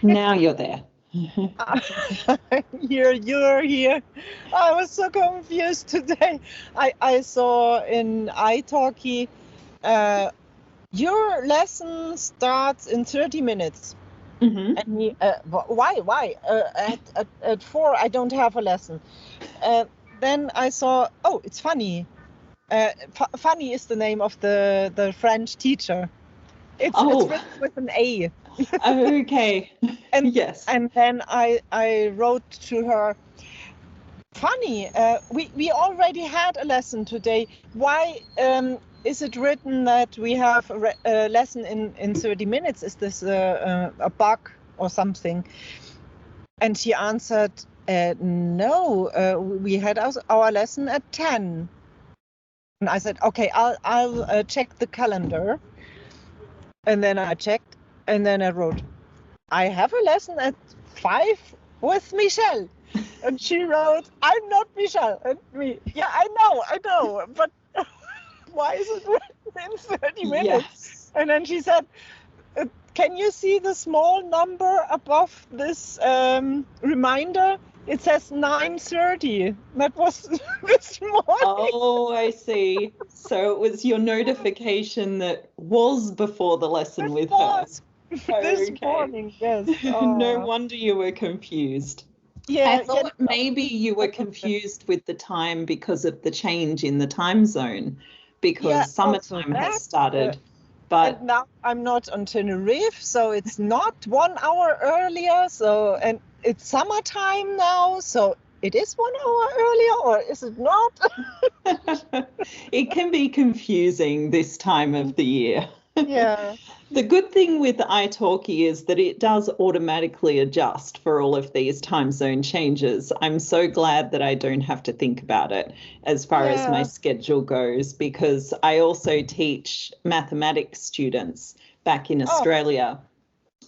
Now you're there. You're here. I was so confused today. I saw in italki, your lesson starts in 30 minutes. Mm-hmm. And why? At 4, I don't have a lesson. Then I saw, oh, it's funny. Funny is the name of the French teacher. It's written with an A. Okay. And yes. And then I wrote to her, funny, we already had a lesson today. Why is it written that we have a lesson in 30 minutes? Is this a bug or something? And she answered, no, we had our lesson at 10. And I said, okay, I'll check the calendar. And then I checked, and then I wrote, I have a lesson at 5 with Michelle. And she wrote, I'm not Michelle. And me, yeah, I know, but why is it written in 30 minutes? Yes. And then she said, can you see the small number above this reminder? It says 9:30. That was this morning. Oh, I see. So it was your notification that was before the lesson with her. This morning, yes. No wonder you were confused. Yeah, I thought maybe you were confused with the time because of the change in the time zone, because summertime has started. But and now I'm not on Tenerife, so it's not 1 hour earlier. So, and it's summertime now, so it is 1 hour earlier, or is it not? It can be confusing this time of the year. Yeah. The good thing with italki is that it does automatically adjust for all of these time zone changes. I'm so glad that I don't have to think about it as far as my schedule goes, because I also teach mathematics students back in Australia,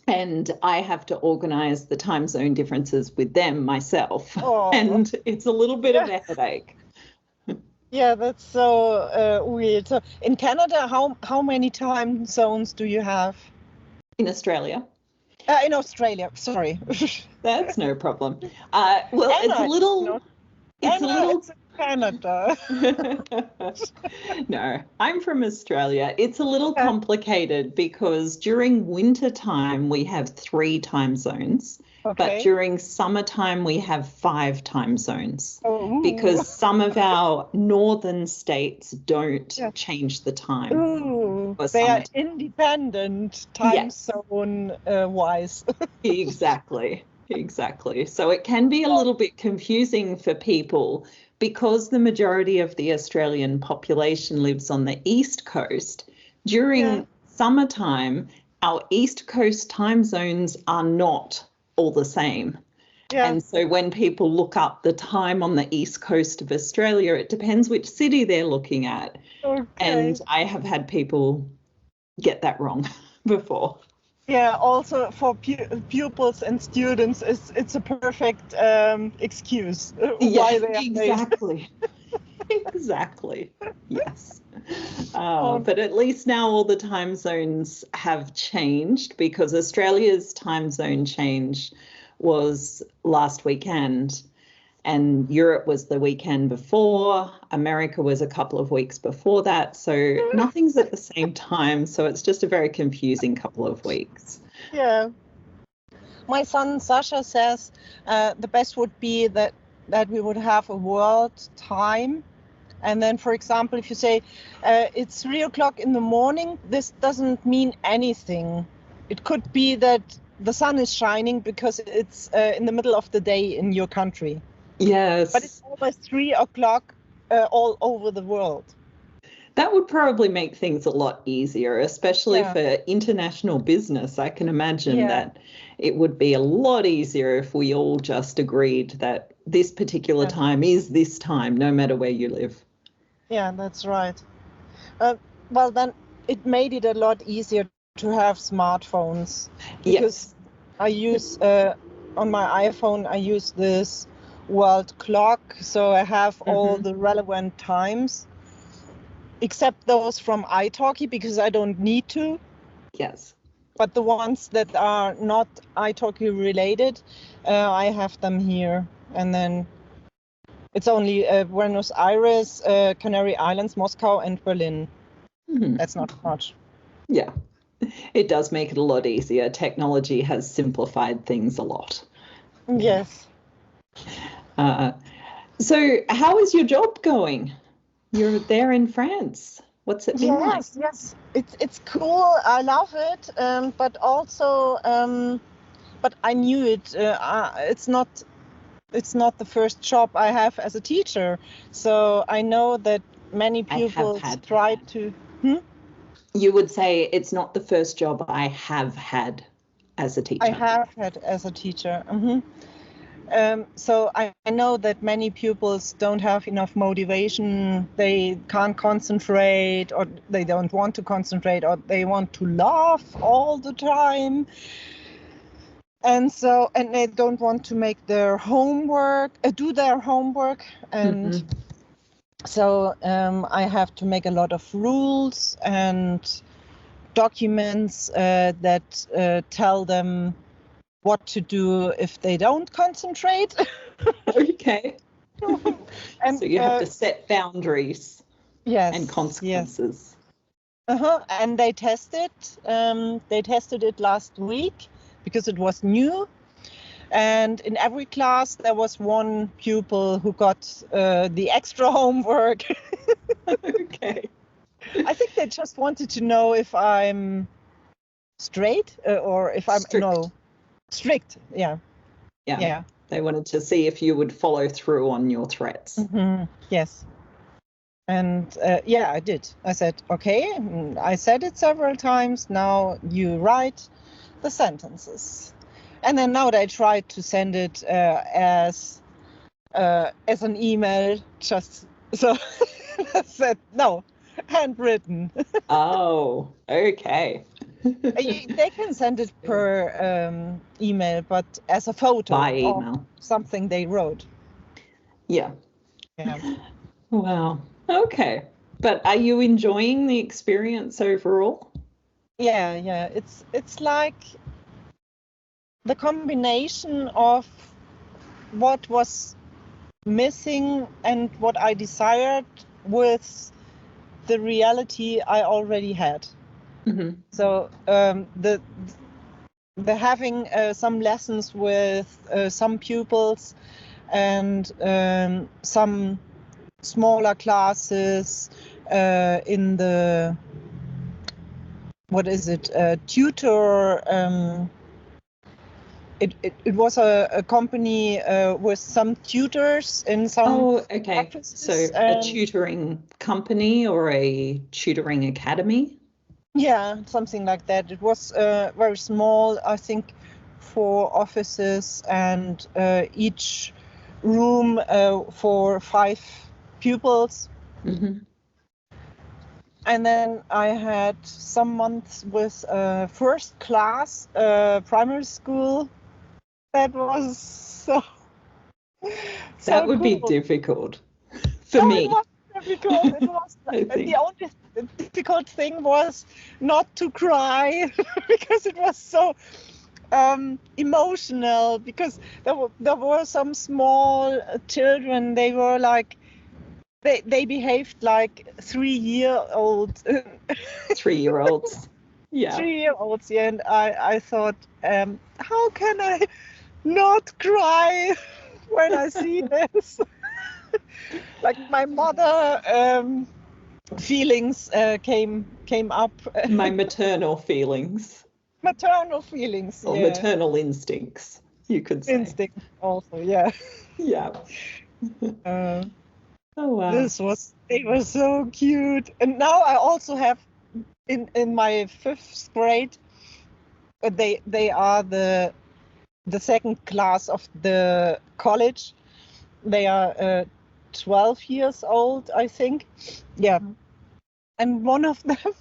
and I have to organize the time zone differences with them myself. And it's a little bit of a headache. Yeah, that's so weird. So in Canada, how many time zones do you have? In Australia? In Australia, sorry. That's no problem. Well, Anna, it's a little it's Canada. No, I'm from Australia. It's a little complicated because during winter time we have 3 time zones. But during summertime, we have 5 time zones because some of our northern states don't change the time. They are independent time zone wise. Exactly. So it can be a little bit confusing for people because the majority of the Australian population lives on the East Coast. During summertime, our East Coast time zones are not all the same. And so when people look up the time on the east coast of Australia, it depends which city they're looking at. And I have had people get that wrong before. Yeah, also for pupils and students, it's a perfect excuse why they are exactly. Exactly. Yes. But at least now all the time zones have changed, because Australia's time zone change was last weekend and Europe was the weekend before. America was a couple of weeks before that. So nothing's at the same time. So it's just a very confusing couple of weeks. Yeah. My son Sasha says the best would be that we would have a world time. And then, for example, if you say it's 3 o'clock in the morning, this doesn't mean anything. It could be that the sun is shining because it's in the middle of the day in your country. Yes. But it's always 3 o'clock all over the world. That would probably make things a lot easier, especially for international business. I can imagine that it would be a lot easier if we all just agreed that this particular time is this time, no matter where you live. Yeah, that's right. Well, then it made it a lot easier to have smartphones. Because I use, on my iPhone, I use this world clock. So I have all the relevant times, except those from italki, because I don't need to. Yes. but the ones that are not italki related, I have them here. And then it's only Buenos Aires, Canary Islands, Moscow, and Berlin. Mhm. That's not much. Yeah, it does make it a lot easier. Technology has simplified things a lot. Yes. So how is your job going? You're there in France. What's it been like? Yes. It's cool. I love it. But also, but I knew it. It's not the first job I have as a teacher. So I know that many pupils try to. You would say it's not the first job I have had as a teacher. I have had as a teacher. So I know that many pupils don't have enough motivation. They can't concentrate, or they don't want to concentrate, or they want to laugh all the time. And they don't want to make their homework, do their homework. And so I have to make a lot of rules and documents that tell them what to do if they don't concentrate. Okay. And so you have to set boundaries and consequences. Yes. And they tested it last week because it was new. And in every class there was one pupil who got the extra homework. Okay. I think they just wanted to know if I'm straight or if I'm strict. Yeah. They wanted to see if you would follow through on your threats. Yes. And I did. I said, okay, I said it several times. Now you write the sentences. And then now they tried to send it as an email, just so I said, no, handwritten. Oh, okay. They can send it per email, but as a photo by email, something they wrote. Yeah. Wow. Okay. But are you enjoying the experience overall? Yeah. It's like the combination of what was missing and what I desired with the reality I already had. So the having some lessons with some pupils and some smaller classes in the tutor. It was a company with some tutors in some. Oh, okay. So a tutoring company or a tutoring academy? Yeah, something like that. It was very small, I think, 4 offices and each room for 5 pupils. And then I had some months with first class primary school. That was so that would cool. be difficult for me. It was difficult. It was the only difficult thing was not to cry because it was so emotional, because there were some small children. They were like they behaved like 3-year-olds. 3-year-olds. Yeah. 3-year-olds, yeah. And I thought, how can I not cry when I see this? Like my mother feelings came up. My maternal feelings. Maternal feelings, or maternal instincts, you could say. Instinct also, yeah. Yeah. Oh wow. They were so cute. And now I also have in my 5th grade, they are the second class of the college. They are 12 years old, I think. Yeah. And one of them,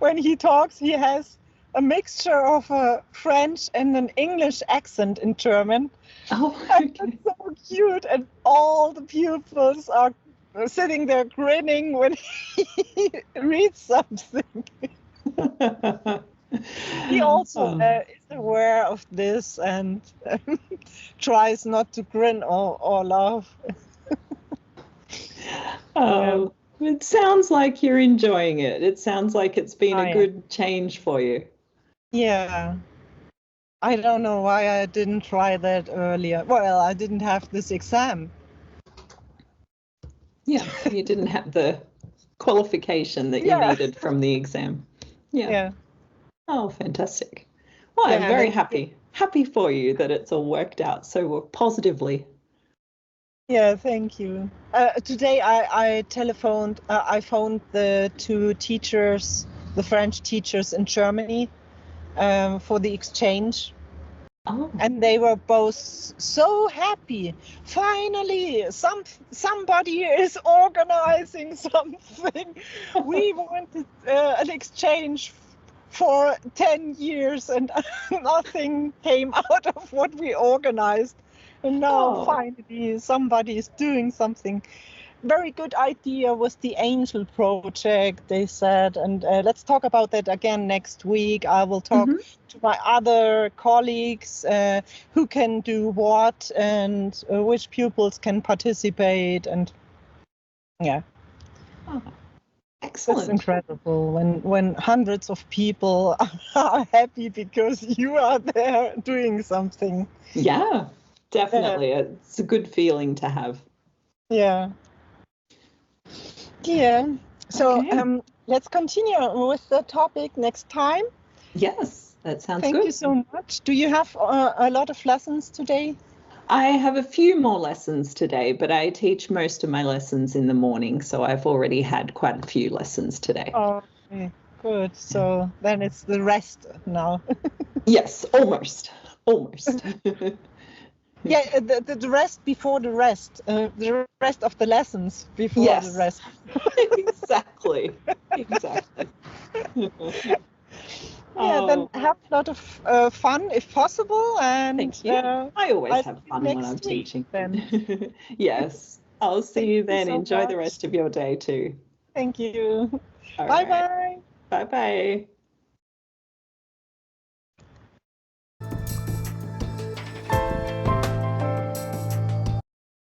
when he talks, he has a mixture of a French and an English accent in German. Oh, okay. And that's so cute. And all the pupils are sitting there grinning when he reads something. He also Oh. is aware of this and tries not to grin or laugh. Oh, it sounds like you're enjoying it. It sounds like it's been a Yeah. good change for you. Yeah. I don't know why I didn't try that earlier. Well, I didn't have this exam. Yeah, you didn't have the qualification that you Yeah. needed from the exam. Yeah. Yeah. Oh, fantastic. Well, I'm Yeah. very happy for you that it's all worked out so positively. Yeah, thank you. Today I telephoned, I phoned the two teachers, the French teachers in Germany, for the exchange. Oh, And they were both so happy. Finally, somebody is organizing something. We wanted an exchange for 10 years and nothing came out of what we organized. And now oh, finally somebody is doing something. Very good idea was the Angel Project, they said. And let's talk about that again next week. I will talk mhm. to my other colleagues who can do what and which pupils can participate. And yeah, Oh, that's excellent. incredible when hundreds of people are happy because you are there doing something. Yeah, definitely. It's a good feeling to have. Yeah. Yeah. So Okay. let's continue with the topic next time. Yes, that sounds Thank you good. so much. Do you have a lot of lessons today? I have a few more lessons today, but I teach most of my lessons in the morning, so I've already had quite a few lessons today. Okay, good. So then it's the rest now. Yes, almost. Almost. Yeah, the rest before the rest. The rest of the lessons before the Yes, rest. exactly. Exactly. Yeah, then Oh, have a lot of fun if possible, and thank you. I always I'll see have you fun when I'm next week teaching. then. Yes, I'll see Thank you you then. so Enjoy the much. rest of your day too. Thank you. All Bye right. bye. Bye bye.